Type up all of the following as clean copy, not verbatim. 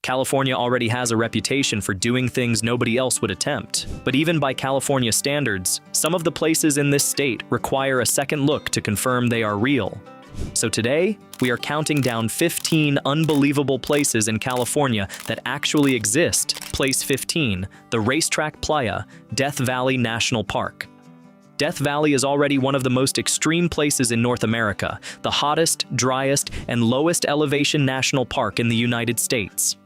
California already has a reputation for doing things nobody else would attempt. But even by California standards, some of the places in this state require a second look to confirm they are real. So today, we are counting down 15 unbelievable places in California that actually exist. Place 15, the Racetrack Playa, Death Valley National Park. Death Valley is already one of the most extreme places in North America, the hottest, driest, and lowest elevation national park in the United States.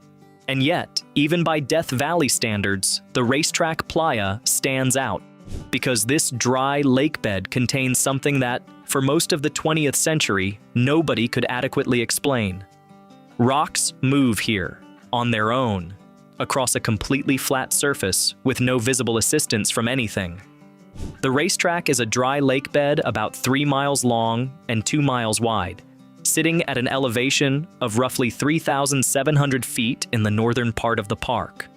And yet, even by Death Valley standards, the Racetrack Playa stands out, because this dry lake bed contains something that, for most of the 20th century, nobody could adequately explain. Rocks move here, on their own, across a completely flat surface with no visible assistance from anything. The racetrack is a dry lake bed about 3 miles long and 2 miles wide, sitting at an elevation of roughly 3,700 feet in the northern part of the park.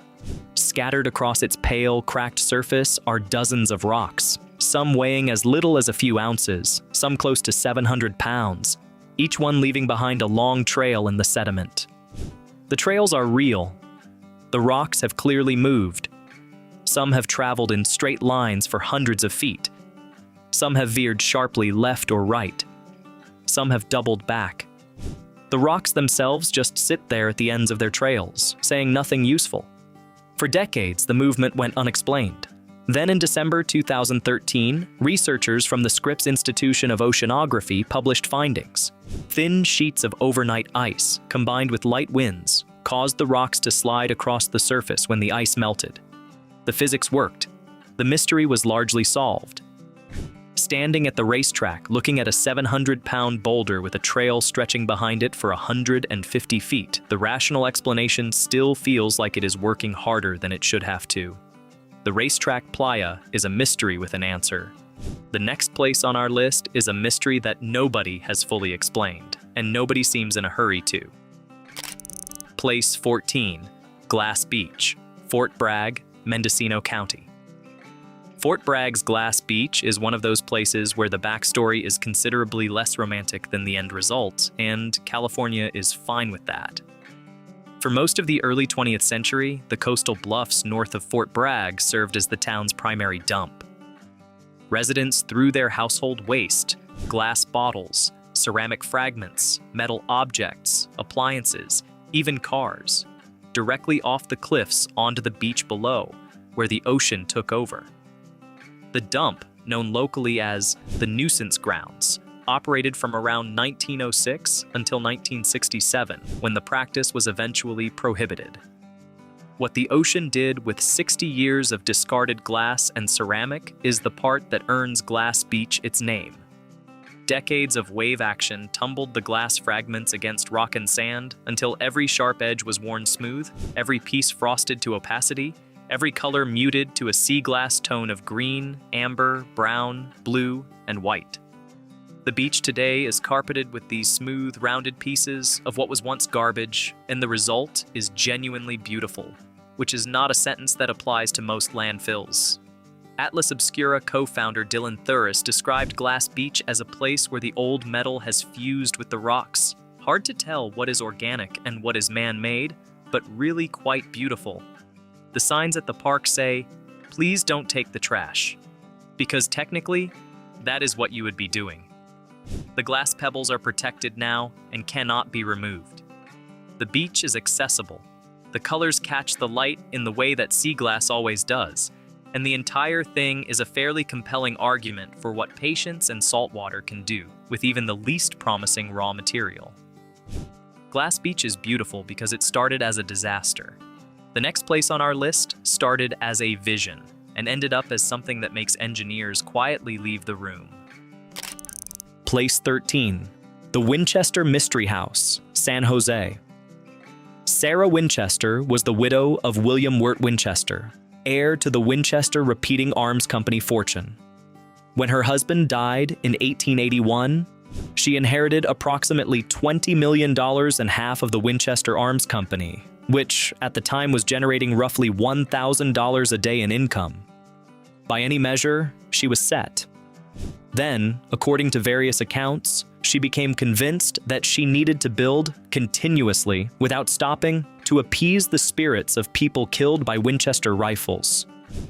Scattered across its pale, cracked surface are dozens of rocks, some weighing as little as a few ounces, some close to 700 pounds, each one leaving behind a long trail in the sediment. The trails are real. The rocks have clearly moved. Some have traveled in straight lines for hundreds of feet. Some have veered sharply left or right. Some have doubled back. The rocks themselves just sit there at the ends of their trails, saying nothing useful. For decades, the movement went unexplained. Then in December 2013, researchers from the Scripps Institution of Oceanography published findings. Thin sheets of overnight ice, combined with light winds, caused the rocks to slide across the surface when the ice melted. The physics worked. The mystery was largely solved. Standing at the racetrack, looking at a 700-pound boulder with a trail stretching behind it for 150 feet, the rational explanation still feels like it is working harder than it should have to. The Racetrack Playa is a mystery with an answer. The next place on our list is a mystery that nobody has fully explained, and nobody seems in a hurry to. Place 14, Glass Beach, Fort Bragg, Mendocino County. Fort Bragg's Glass Beach is one of those places where the backstory is considerably less romantic than the end result, and California is fine with that. For most of the early 20th century, the coastal bluffs north of Fort Bragg served as the town's primary dump. Residents threw their household waste, glass bottles, ceramic fragments, metal objects, appliances, even cars, directly off the cliffs onto the beach below, where the ocean took over. The dump, known locally as the Nuisance Grounds, operated from around 1906 until 1967, when the practice was eventually prohibited. What the ocean did with 60 years of discarded glass and ceramic is the part that earns Glass Beach its name. Decades of wave action tumbled the glass fragments against rock and sand until every sharp edge was worn smooth, every piece frosted to opacity, every color muted to a sea glass tone of green, amber, brown, blue, and white. The beach today is carpeted with these smooth, rounded pieces of what was once garbage, and the result is genuinely beautiful, which is not a sentence that applies to most landfills. Atlas Obscura co-founder Dylan Thuris described Glass Beach as a place where the old metal has fused with the rocks. Hard to tell what is organic and what is man-made, but really quite beautiful. The signs at the park say, "Please don't take the trash," because technically, that is what you would be doing. The glass pebbles are protected now and cannot be removed. The beach is accessible. The colors catch the light in the way that sea glass always does, and the entire thing is a fairly compelling argument for what patience and saltwater can do with even the least promising raw material. Glass Beach is beautiful because it started as a disaster. The next place on our list started as a vision and ended up as something that makes engineers quietly leave the room. Place 13, the Winchester Mystery House, San Jose. Sarah Winchester was the widow of William Wirt Winchester, heir to the Winchester Repeating Arms Company fortune. When her husband died in 1881, she inherited approximately $20 million and half of the Winchester Arms Company, which at the time was generating roughly $1,000 a day in income. By any measure, she was set. Then, according to various accounts, she became convinced that she needed to build continuously without stopping to appease the spirits of people killed by Winchester rifles.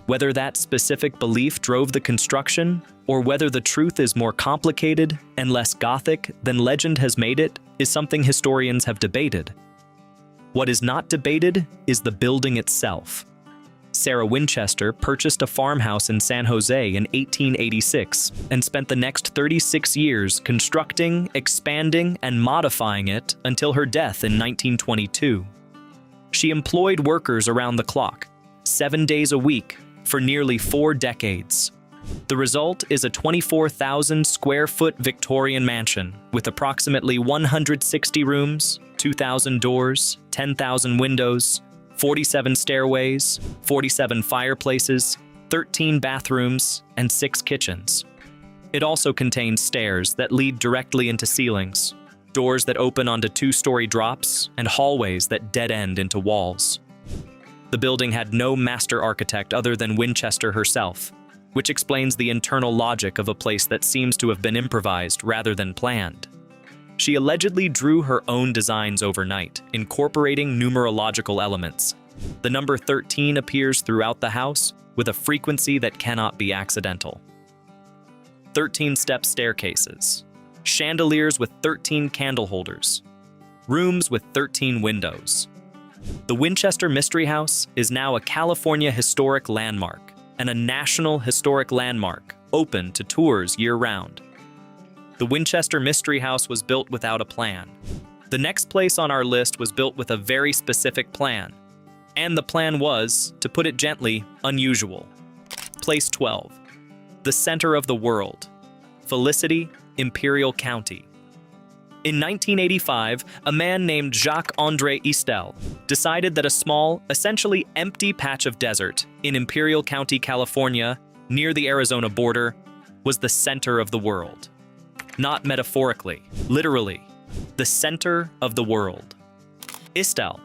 Whether that specific belief drove the construction, or whether the truth is more complicated and less Gothic than legend has made it, is something historians have debated. What is not debated is the building itself. Sarah Winchester purchased a farmhouse in San Jose in 1886 and spent the next 36 years constructing, expanding, and modifying it until her death in 1922. She employed workers around the clock, 7 days a week, for nearly 4 decades. The result is a 24,000 square foot Victorian mansion with approximately 160 rooms, 2,000 doors, 10,000 windows, 47 stairways, 47 fireplaces, 13 bathrooms, and 6 kitchens. It also contains stairs that lead directly into ceilings, doors that open onto 2-story drops, and hallways that dead end into walls. The building had no master architect other than Winchester herself, which explains the internal logic of a place that seems to have been improvised rather than planned. She allegedly drew her own designs overnight, incorporating numerological elements. The number 13 appears throughout the house with a frequency that cannot be accidental. 13-step staircases, chandeliers with 13 candle holders, rooms with 13 windows. The Winchester Mystery House is now a California Historic Landmark and a National Historic Landmark, open to tours year-round. The Winchester Mystery House was built without a plan. The next place on our list was built with a very specific plan. And the plan was, to put it gently, unusual. Place 12. The center of the world. Felicity, Imperial County. In 1985, a man named Jacques-André Istel decided that a small, essentially empty patch of desert in Imperial County, California, near the Arizona border, was the center of the world. Not metaphorically, literally, the center of the world. Istel,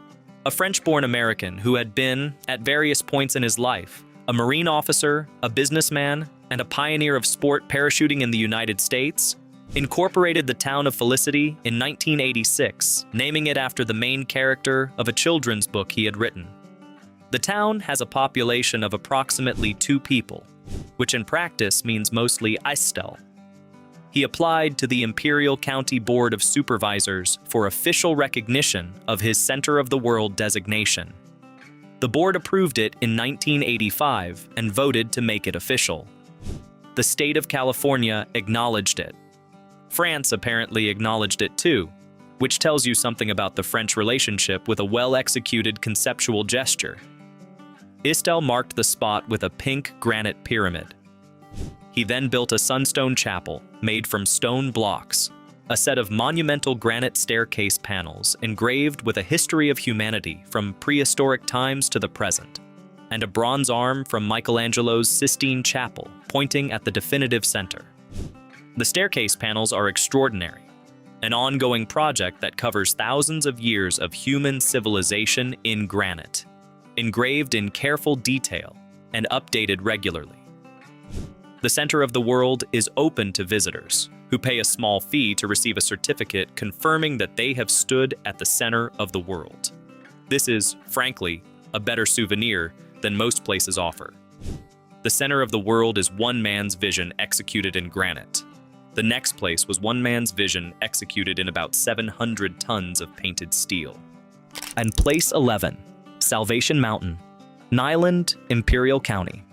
a French-born American who had been, at various points in his life, a Marine officer, a businessman, and a pioneer of sport parachuting in the United States, incorporated the town of Felicity in 1986, naming it after the main character of a children's book he had written. The town has a population of approximately 2 people, which in practice means mostly Istel. He applied to the Imperial County Board of Supervisors for official recognition of his Center of the World designation. The board approved it in 1985 and voted to make it official. The state of California acknowledged it. France apparently acknowledged it too, which tells you something about the French relationship with a well-executed conceptual gesture. Istel marked the spot with a pink granite pyramid. He then built a sunstone chapel made from stone blocks, a set of monumental granite staircase panels engraved with a history of humanity from prehistoric times to the present, and a bronze arm from Michelangelo's Sistine Chapel pointing at the definitive center. The staircase panels are extraordinary, an ongoing project that covers thousands of years of human civilization in granite, engraved in careful detail and updated regularly. The center of the world is open to visitors, who pay a small fee to receive a certificate confirming that they have stood at the center of the world. This is, frankly, a better souvenir than most places offer. The center of the world is one man's vision executed in granite. The next place was one man's vision executed in about 700 tons of painted steel. And place 11, Salvation Mountain, Nyland, Imperial County.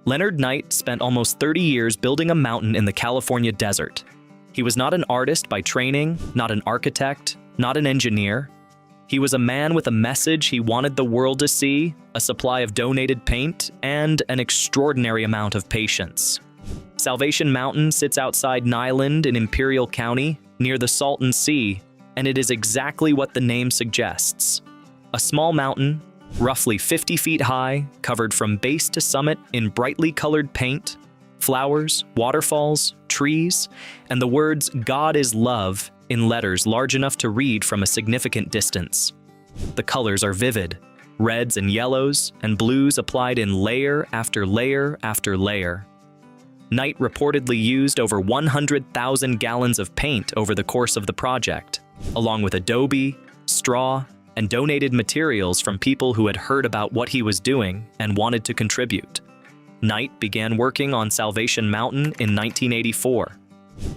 Leonard Knight spent almost 30 years building a mountain in the California desert. He was not an artist by training, not an architect, not an engineer. He was a man with a message he wanted the world to see, a supply of donated paint, and an extraordinary amount of patience. Salvation Mountain sits outside Nyland in Imperial County, near the Salton Sea, and it is exactly what the name suggests. A small mountain, roughly 50 feet high, covered from base to summit in brightly colored paint, flowers, waterfalls, trees, and the words "God is love" in letters large enough to read from a significant distance. The colors are vivid, reds and yellows and blues applied in layer after layer after layer. Knight reportedly used over 100,000 gallons of paint over the course of the project, along with adobe, straw, and donated materials from people who had heard about what he was doing and wanted to contribute. Knight began working on Salvation Mountain in 1984.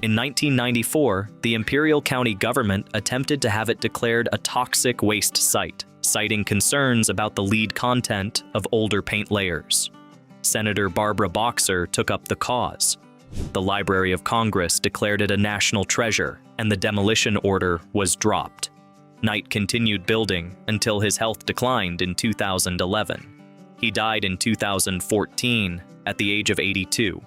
In 1994, the Imperial County government attempted to have it declared a toxic waste site, citing concerns about the lead content of older paint layers. Senator Barbara Boxer took up the cause. The Library of Congress declared it a national treasure, and the demolition order was dropped. Knight continued building until his health declined in 2011. He died in 2014 at the age of 82.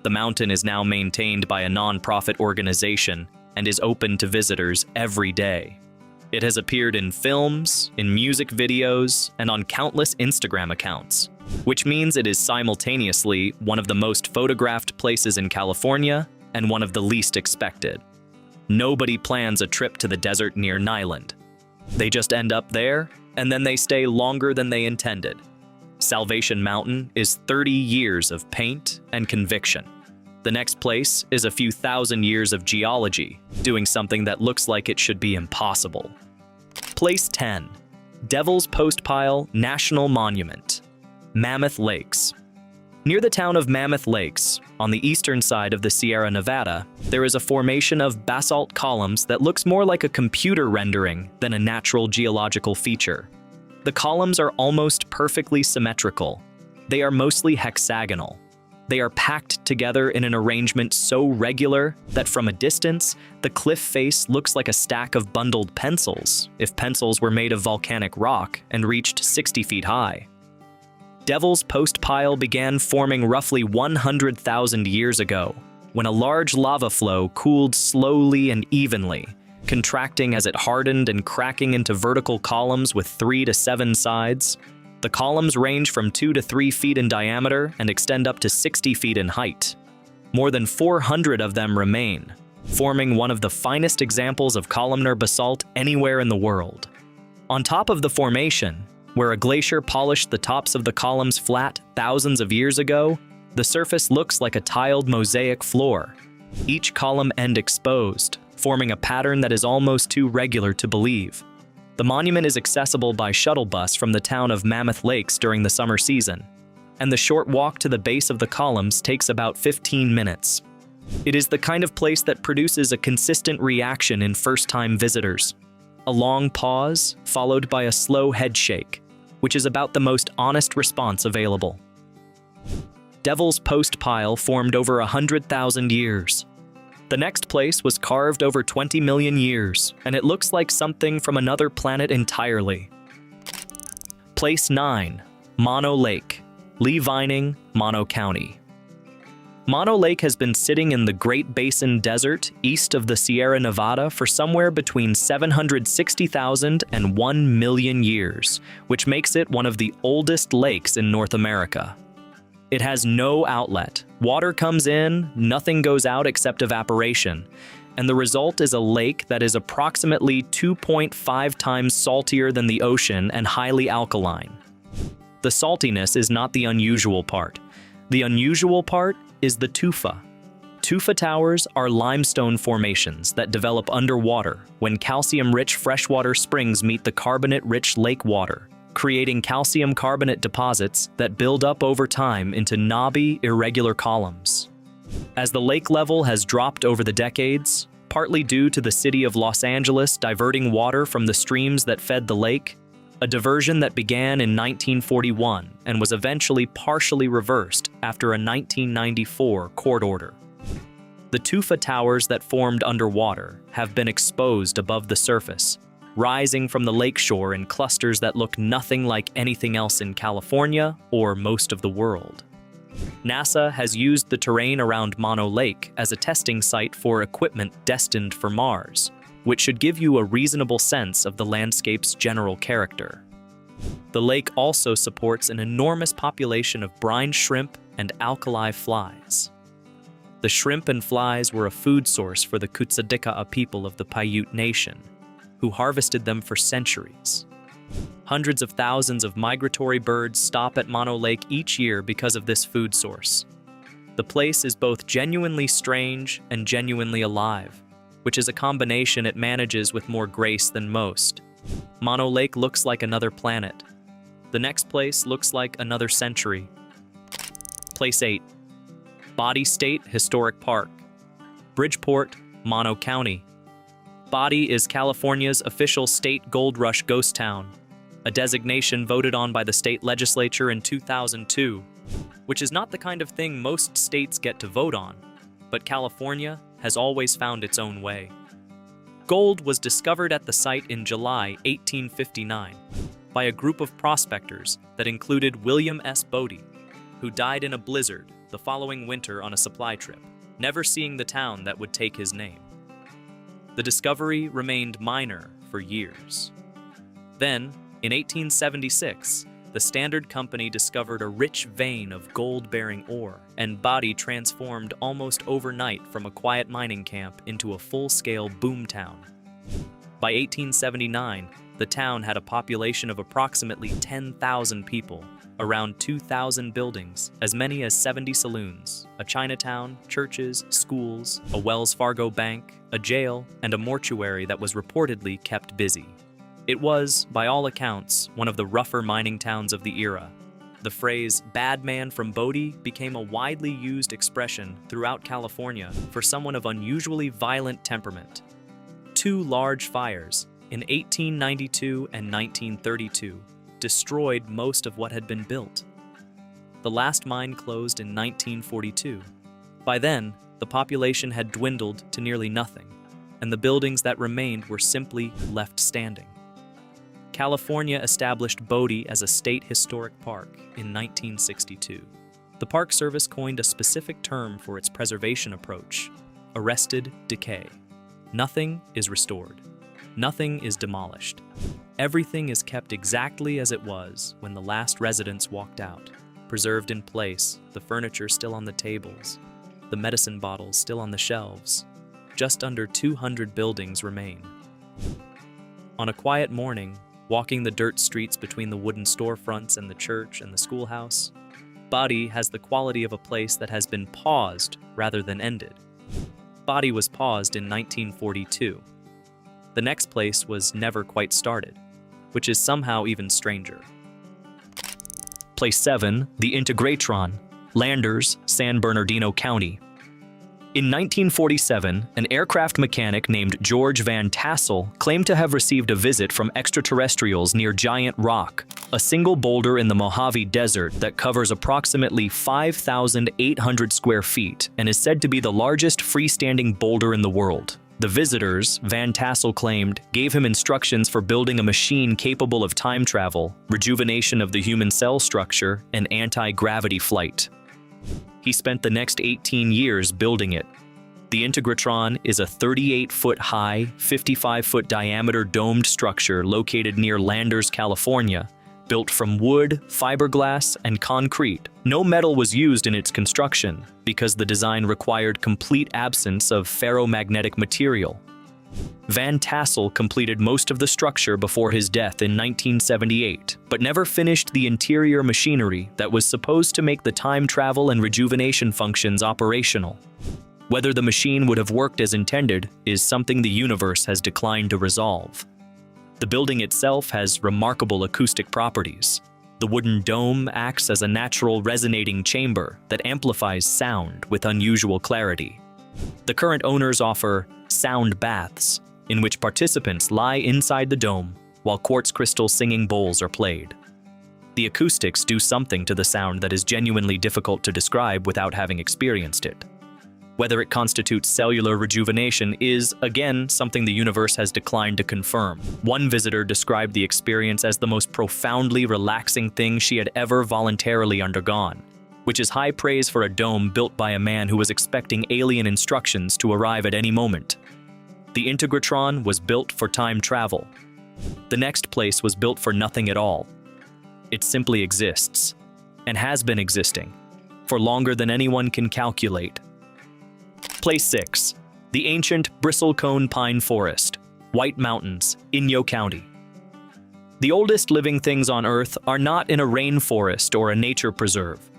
The mountain is now maintained by a non-profit organization and is open to visitors every day. It has appeared in films, in music videos, and on countless Instagram accounts, which means it is simultaneously one of the most photographed places in California and one of the least expected. Nobody plans a trip to the desert near Nyland. They just end up there, and then they stay longer than they intended. Salvation Mountain is 30 years of paint and conviction. The next place is a few thousand years of geology, doing something that looks like it should be impossible. Place 10. Devil's Postpile National Monument, Mammoth Lakes. Near the town of Mammoth Lakes, on the eastern side of the Sierra Nevada, there is a formation of basalt columns that looks more like a computer rendering than a natural geological feature. The columns are almost perfectly symmetrical. They are mostly hexagonal. They are packed together in an arrangement so regular that from a distance, the cliff face looks like a stack of bundled pencils, if pencils were made of volcanic rock and reached 60 feet high. Devil's Postpile began forming roughly 100,000 years ago, when a large lava flow cooled slowly and evenly, contracting as it hardened and cracking into vertical columns with 3 to 7 sides. The columns range from 2 to 3 feet in diameter and extend up to 60 feet in height. More than 400 of them remain, forming one of the finest examples of columnar basalt anywhere in the world. On top of the formation, where a glacier polished the tops of the columns flat thousands of years ago, the surface looks like a tiled mosaic floor, each column end exposed, forming a pattern that is almost too regular to believe. The monument is accessible by shuttle bus from the town of Mammoth Lakes during the summer season, and the short walk to the base of the columns takes about 15 minutes. It is the kind of place that produces a consistent reaction in first-time visitors. A long pause, followed by a slow head shake, which is about the most honest response available. Devil's Postpile formed over 100,000 years. The next place was carved over 20 million years, and it looks like something from another planet entirely. Place 9. Mono Lake, Lee Vining, Mono County. Mono Lake has been sitting in the Great Basin Desert east of the Sierra Nevada for somewhere between 760,000 and 1 million years, which makes it one of the oldest lakes in North America. It has no outlet. Water comes in, nothing goes out except evaporation, and the result is a lake that is approximately 2.5 times saltier than the ocean and highly alkaline. The saltiness is not the unusual part. The unusual part is the tufa. Tufa towers are limestone formations that develop underwater when calcium-rich freshwater springs meet the carbonate-rich lake water, creating calcium carbonate deposits that build up over time into knobby, irregular columns. As the lake level has dropped over the decades, partly due to the city of Los Angeles diverting water from the streams that fed the lake, a diversion that began in 1941 and was eventually partially reversed after a 1994 court order. The tufa towers that formed underwater have been exposed above the surface, rising from the lakeshore in clusters that look nothing like anything else in California or most of the world. NASA has used the terrain around Mono Lake as a testing site for equipment destined for Mars, which should give you a reasonable sense of the landscape's general character. The lake also supports an enormous population of brine shrimp and alkali flies. The shrimp and flies were a food source for the Kutsadika'a people of the Paiute Nation, who harvested them for centuries. Hundreds of thousands of migratory birds stop at Mono Lake each year because of this food source. The place is both genuinely strange and genuinely alive, which is a combination it manages with more grace than most. Mono Lake looks like another planet. The next place looks like another century. Place 8. Body State Historic Park. Bridgeport, Mono County. Body is California's official state gold rush ghost town, a designation voted on by the state legislature in 2002, which is not the kind of thing most states get to vote on, but California has always found its own way. Gold was discovered at the site in July 1859 by a group of prospectors that included William S. Bodie, who died in a blizzard the following winter on a supply trip, never seeing the town that would take his name. The discovery remained minor for years. Then, in 1876, the Standard Company discovered a rich vein of gold-bearing ore, and Body transformed almost overnight from a quiet mining camp into a full-scale boomtown. By 1879, the town had a population of approximately 10,000 people, around 2,000 buildings, as many as 70 saloons, a Chinatown, churches, schools, a Wells Fargo bank, a jail, and a mortuary that was reportedly kept busy. It was, by all accounts, one of the rougher mining towns of the era. The phrase "bad man from Bodie" became a widely used expression throughout California for someone of unusually violent temperament. Two large fires, in 1892 and 1932, destroyed most of what had been built. The last mine closed in 1942. By then, the population had dwindled to nearly nothing, and the buildings that remained were simply left standing. California established Bodie as a state historic park in 1962. The Park Service coined a specific term for its preservation approach: arrested decay. Nothing is restored. Nothing is demolished. Everything is kept exactly as it was when the last residents walked out, preserved in place, the furniture still on the tables, the medicine bottles still on the shelves. Just under 200 buildings remain. On a quiet morning, walking the dirt streets between the wooden storefronts and the church and the schoolhouse, Body has the quality of a place that has been paused rather than ended. Body was paused in 1942. The next place was never quite started, which is somehow even stranger. Place 7, the Integratron, Landers, San Bernardino County. In 1947, an aircraft mechanic named George Van Tassel claimed to have received a visit from extraterrestrials near Giant Rock, a single boulder in the Mojave Desert that covers approximately 5,800 square feet and is said to be the largest freestanding boulder in the world. The visitors, Van Tassel claimed, gave him instructions for building a machine capable of time travel, rejuvenation of the human cell structure, and anti-gravity flight. He spent the next 18 years building it. The Integratron is a 38-foot high, 55-foot diameter domed structure located near Landers, California, built from wood, fiberglass, and concrete. No metal was used in its construction because the design required complete absence of ferromagnetic material. Van Tassel completed most of the structure before his death in 1978, but never finished the interior machinery that was supposed to make the time travel and rejuvenation functions operational. Whether the machine would have worked as intended is something the universe has declined to resolve. The building itself has remarkable acoustic properties. The wooden dome acts as a natural resonating chamber that amplifies sound with unusual clarity. The current owners offer sound baths, in which participants lie inside the dome while quartz crystal singing bowls are played. The acoustics do something to the sound that is genuinely difficult to describe without having experienced it. Whether it constitutes cellular rejuvenation is, again, something the universe has declined to confirm. One visitor described the experience as the most profoundly relaxing thing she had ever voluntarily undergone, which is high praise for a dome built by a man who was expecting alien instructions to arrive at any moment. The Integratron was built for time travel. The next place was built for nothing at all. It simply exists, and has been existing, for longer than anyone can calculate. Place 6, the ancient bristlecone pine forest, White Mountains, Inyo County. The oldest living things on Earth are not in a rainforest or a nature preserve.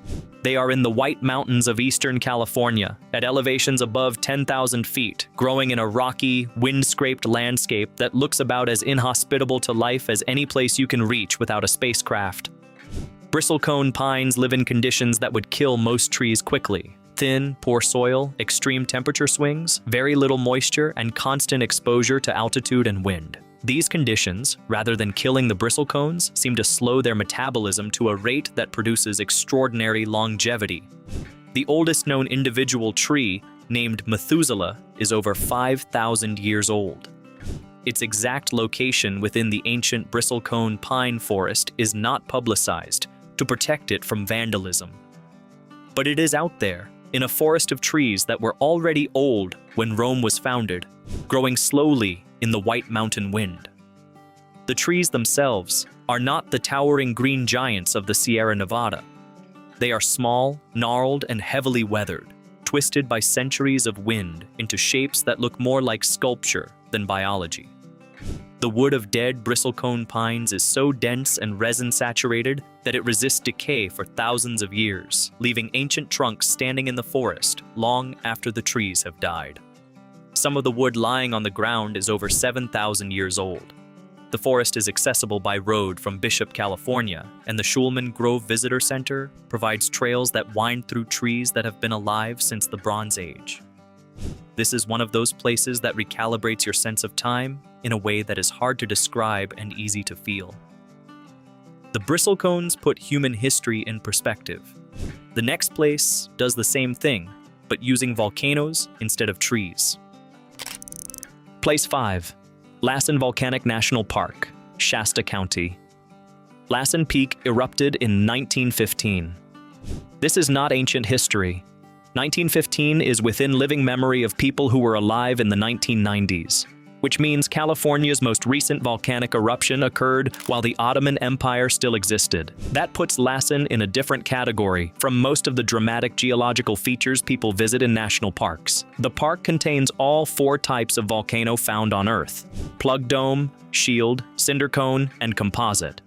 They are in the White Mountains of eastern California, at elevations above 10,000 feet, growing in a rocky, wind-scraped landscape that looks about as inhospitable to life as any place you can reach without a spacecraft. Bristlecone pines live in conditions that would kill most trees quickly. Thin, poor soil, extreme temperature swings, very little moisture, and constant exposure to altitude and wind. These conditions, rather than killing the bristlecones, seem to slow their metabolism to a rate that produces extraordinary longevity. The oldest known individual tree, named Methuselah, is over 5,000 years old. Its exact location within the ancient bristlecone pine forest is not publicized to protect it from vandalism. But it is out there, in a forest of trees that were already old when Rome was founded, growing slowly in the White Mountain wind. The trees themselves are not the towering green giants of the Sierra Nevada. They are small, gnarled, and heavily weathered, twisted by centuries of wind into shapes that look more like sculpture than biology. The wood of dead bristlecone pines is so dense and resin-saturated that it resists decay for thousands of years, leaving ancient trunks standing in the forest long after the trees have died. Some of the wood lying on the ground is over 7,000 years old. The forest is accessible by road from Bishop, California, and the Schulman Grove Visitor Center provides trails that wind through trees that have been alive since the Bronze Age. This is one of those places that recalibrates your sense of time in a way that is hard to describe and easy to feel. The bristlecones put human history in perspective. The next place does the same thing, but using volcanoes instead of trees. Place 5. Lassen Volcanic National Park, Shasta County. Lassen Peak erupted in 1915. This is not ancient history. 1915 is within living memory of people who were alive in the 1990s, which means California's most recent volcanic eruption occurred while the Ottoman Empire still existed. That puts Lassen in a different category from most of the dramatic geological features people visit in national parks. The park contains all 4 types of volcano found on Earth: plug dome, shield, cinder cone, and composite,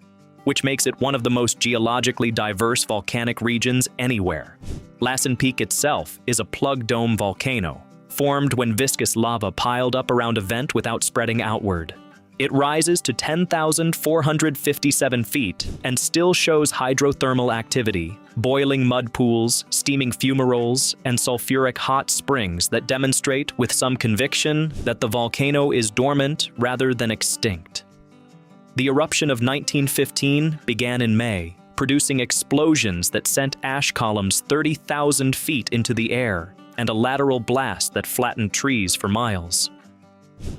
which makes it one of the most geologically diverse volcanic regions anywhere. Lassen Peak itself is a plug dome volcano, formed when viscous lava piled up around a vent without spreading outward. It rises to 10,457 feet and still shows hydrothermal activity, boiling mud pools, steaming fumaroles, and sulfuric hot springs that demonstrate with some conviction that the volcano is dormant rather than extinct. The eruption of 1915 began in May, producing explosions that sent ash columns 30,000 feet into the air, and a lateral blast that flattened trees for miles.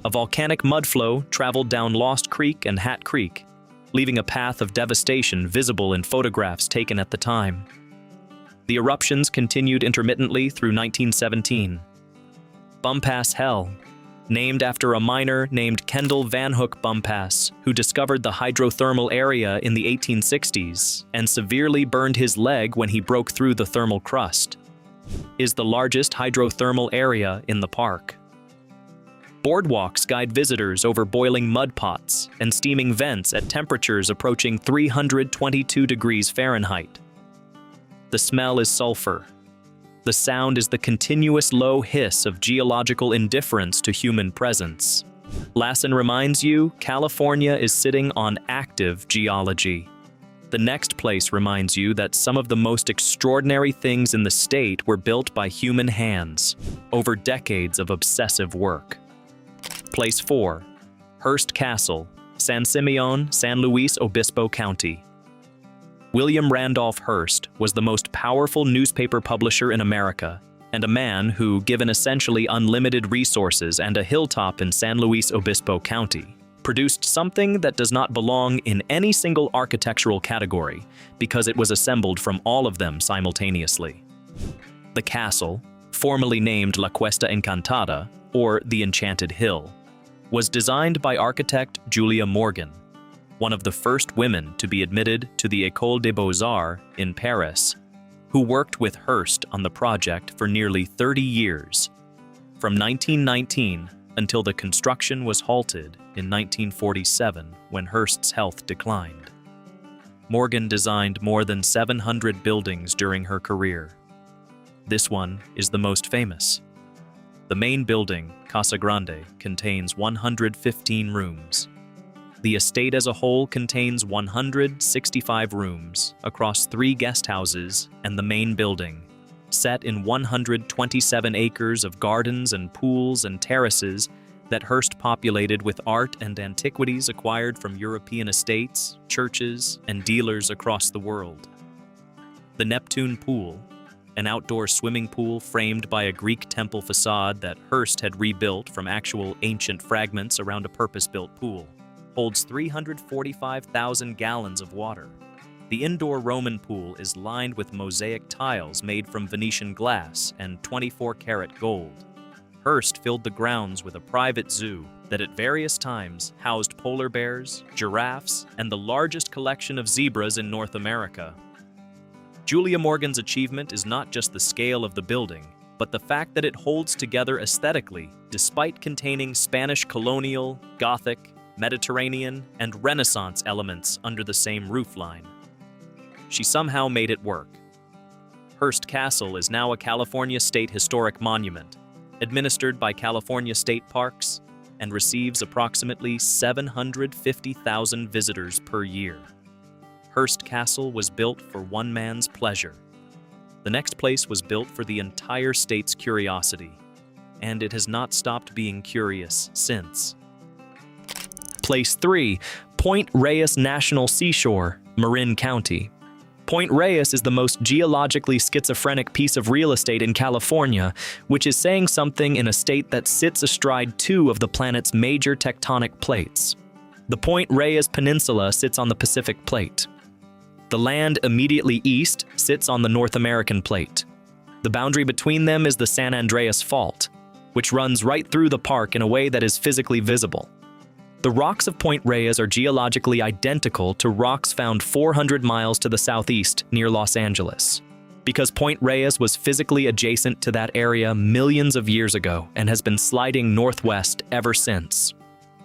A volcanic mudflow traveled down Lost Creek and Hat Creek, leaving a path of devastation visible in photographs taken at the time. The eruptions continued intermittently through 1917. Bumpass Hell, named after a miner named Kendall Van Hook Bumpass, who discovered the hydrothermal area in the 1860s and severely burned his leg when he broke through the thermal crust, is the largest hydrothermal area in the park. Boardwalks guide visitors over boiling mud pots and steaming vents at temperatures approaching 322 degrees Fahrenheit. The smell is sulfur. The sound is the continuous low hiss of geological indifference to human presence. Lassen reminds you California is sitting on active geology. The next place reminds you that some of the most extraordinary things in the state were built by human hands over decades of obsessive work. Place 4. Hearst Castle, San Simeon, San Luis Obispo County. William Randolph Hearst was the most powerful newspaper publisher in America, and a man who, given essentially unlimited resources and a hilltop in San Luis Obispo County, produced something that does not belong in any single architectural category because it was assembled from all of them simultaneously. The castle, formerly named La Cuesta Encantada, or the Enchanted Hill, was designed by architect Julia Morgan, one of the first women to be admitted to the École des Beaux-Arts in Paris, who worked with Hearst on the project for nearly 30 years, from 1919 until the construction was halted in 1947 when Hearst's health declined. Morgan designed more than 700 buildings during her career. This one is the most famous. The main building, Casa Grande, contains 115 rooms. The estate as a whole contains 165 rooms across 3 guest houses and the main building, set in 127 acres of gardens and pools and terraces that Hearst populated with art and antiquities acquired from European estates, churches, and dealers across the world. The Neptune Pool, an outdoor swimming pool framed by a Greek temple facade that Hearst had rebuilt from actual ancient fragments around a purpose-built pool, holds 345,000 gallons of water. The indoor Roman pool is lined with mosaic tiles made from Venetian glass and 24-karat gold. Hearst filled the grounds with a private zoo that at various times housed polar bears, giraffes, and the largest collection of zebras in North America. Julia Morgan's achievement is not just the scale of the building, but the fact that it holds together aesthetically, despite containing Spanish colonial, Gothic, Mediterranean, and Renaissance elements under the same roofline. She somehow made it work. Hearst Castle is now a California State Historic Monument, administered by California State Parks, and receives approximately 750,000 visitors per year. Hearst Castle was built for one man's pleasure. The next place was built for the entire state's curiosity, and it has not stopped being curious since. Place 3, Point Reyes National Seashore, Marin County. Point Reyes is the most geologically schizophrenic piece of real estate in California, which is saying something in a state that sits astride 2 of the planet's major tectonic plates. The Point Reyes Peninsula sits on the Pacific Plate. The land immediately east sits on the North American Plate. The boundary between them is the San Andreas Fault, which runs right through the park in a way that is physically visible. The rocks of Point Reyes are geologically identical to rocks found 400 miles to the southeast near Los Angeles, because Point Reyes was physically adjacent to that area millions of years ago and has been sliding northwest ever since.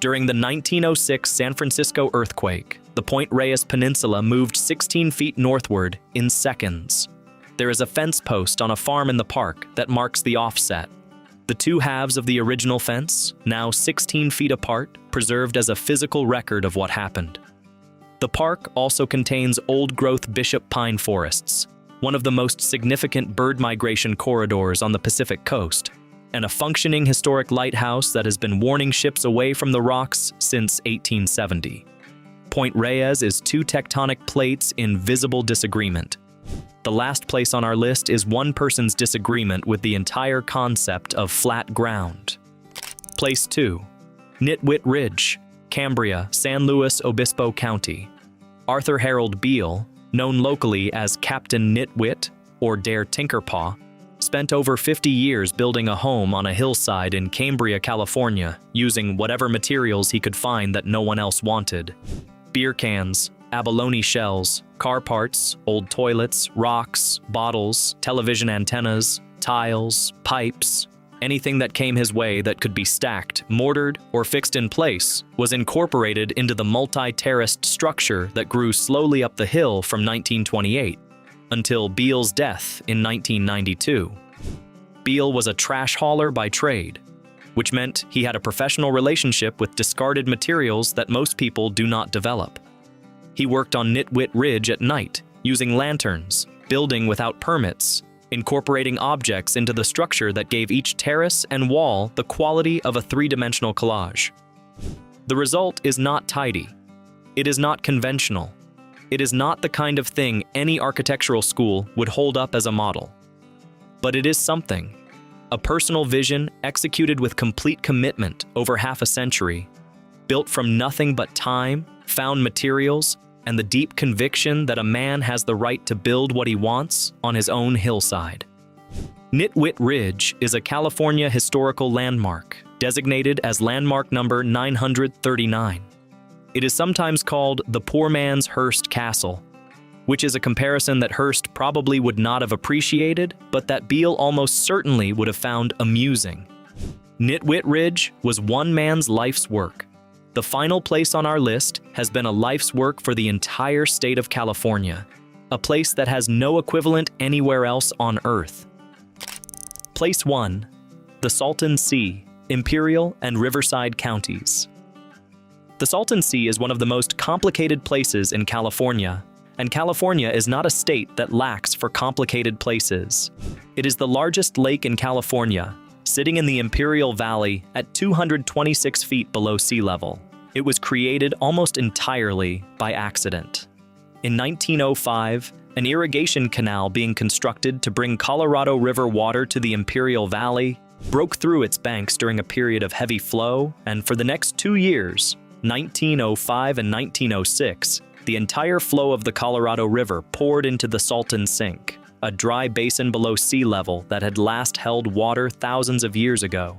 During the 1906 San Francisco earthquake, the Point Reyes Peninsula moved 16 feet northward in seconds. There is a fence post on a farm in the park that marks the offset. The 2 halves of the original fence, now 16 feet apart, preserved as a physical record of what happened. The park also contains old-growth bishop pine forests, one of the most significant bird migration corridors on the Pacific coast, and a functioning historic lighthouse that has been warning ships away from the rocks since 1870. Point Reyes is 2 tectonic plates in visible disagreement. The last place on our list is one person's disagreement with the entire concept of flat ground. Place 2, Nitwit Ridge, Cambria, San Luis Obispo County. Arthur Harold Beale, known locally as Captain Nitwit or Dare Tinkerpaw, spent over 50 years building a home on a hillside in Cambria, California, using whatever materials he could find that no one else wanted. Beer cans, abalone shells, car parts, old toilets, rocks, bottles, television antennas, tiles, pipes, anything that came his way that could be stacked, mortared, or fixed in place was incorporated into the multi-terraced structure that grew slowly up the hill from 1928 until Beale's death in 1992. Beale was a trash hauler by trade, which meant he had a professional relationship with discarded materials that most people do not develop. He worked on Nitwit Ridge at night, using lanterns, building without permits, incorporating objects into the structure that gave each terrace and wall the quality of a 3-dimensional collage. The result is not tidy. It is not conventional. It is not the kind of thing any architectural school would hold up as a model. But it is something. A personal vision executed with complete commitment over half a century, built from nothing but time, found materials, and the deep conviction that a man has the right to build what he wants on his own hillside. Nitwit Ridge is a California historical landmark, designated as landmark number 939. It is sometimes called the poor man's Hearst Castle, which is a comparison that Hearst probably would not have appreciated, but that Beale almost certainly would have found amusing. Nitwit Ridge was one man's life's work. The final place on our list has been a life's work for the entire state of California, a place that has no equivalent anywhere else on Earth. Place 1. The Salton Sea, Imperial and Riverside Counties. The Salton Sea is one of the most complicated places in California, and California is not a state that lacks for complicated places. It is the largest lake in California, sitting in the Imperial Valley at 226 feet below sea level. It was created almost entirely by accident. In 1905, an irrigation canal being constructed to bring Colorado River water to the Imperial Valley broke through its banks during a period of heavy flow, and for the next 2 years, 1905 and 1906, the entire flow of the Colorado River poured into the Salton Sink, a dry basin below sea level that had last held water thousands of years ago.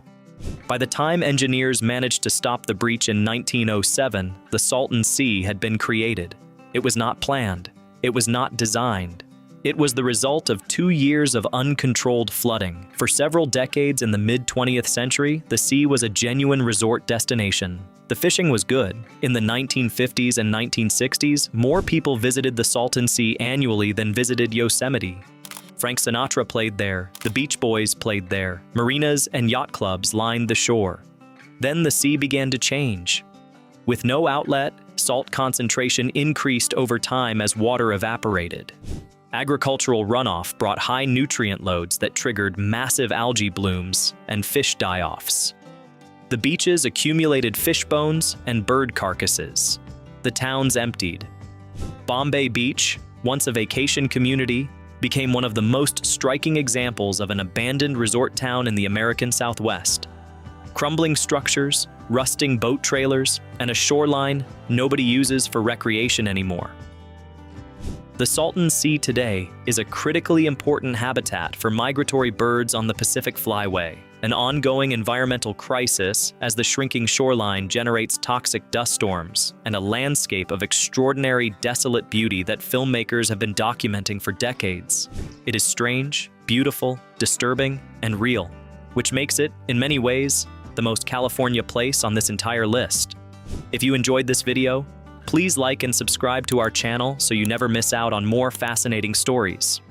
By the time engineers managed to stop the breach in 1907, the Salton Sea had been created. It was not planned. It was not designed. It was the result of 2 years of uncontrolled flooding. For several decades in the mid-20th century, the sea was a genuine resort destination. The fishing was good. In the 1950s and 1960s, more people visited the Salton Sea annually than visited Yosemite. Frank Sinatra played there, the Beach Boys played there, marinas and yacht clubs lined the shore. Then the sea began to change. With no outlet, salt concentration increased over time as water evaporated. Agricultural runoff brought high nutrient loads that triggered massive algae blooms and fish die-offs. The beaches accumulated fish bones and bird carcasses. The towns emptied. Bombay Beach, once a vacation community, became one of the most striking examples of an abandoned resort town in the American Southwest. Crumbling structures, rusting boat trailers, and a shoreline nobody uses for recreation anymore. The Salton Sea today is a critically important habitat for migratory birds on the Pacific Flyway, an ongoing environmental crisis as the shrinking shoreline generates toxic dust storms, and a landscape of extraordinary, desolate beauty that filmmakers have been documenting for decades. It is strange, beautiful, disturbing, and real, which makes it, in many ways, the most California place on this entire list. If you enjoyed this video, please like and subscribe to our channel so you never miss out on more fascinating stories.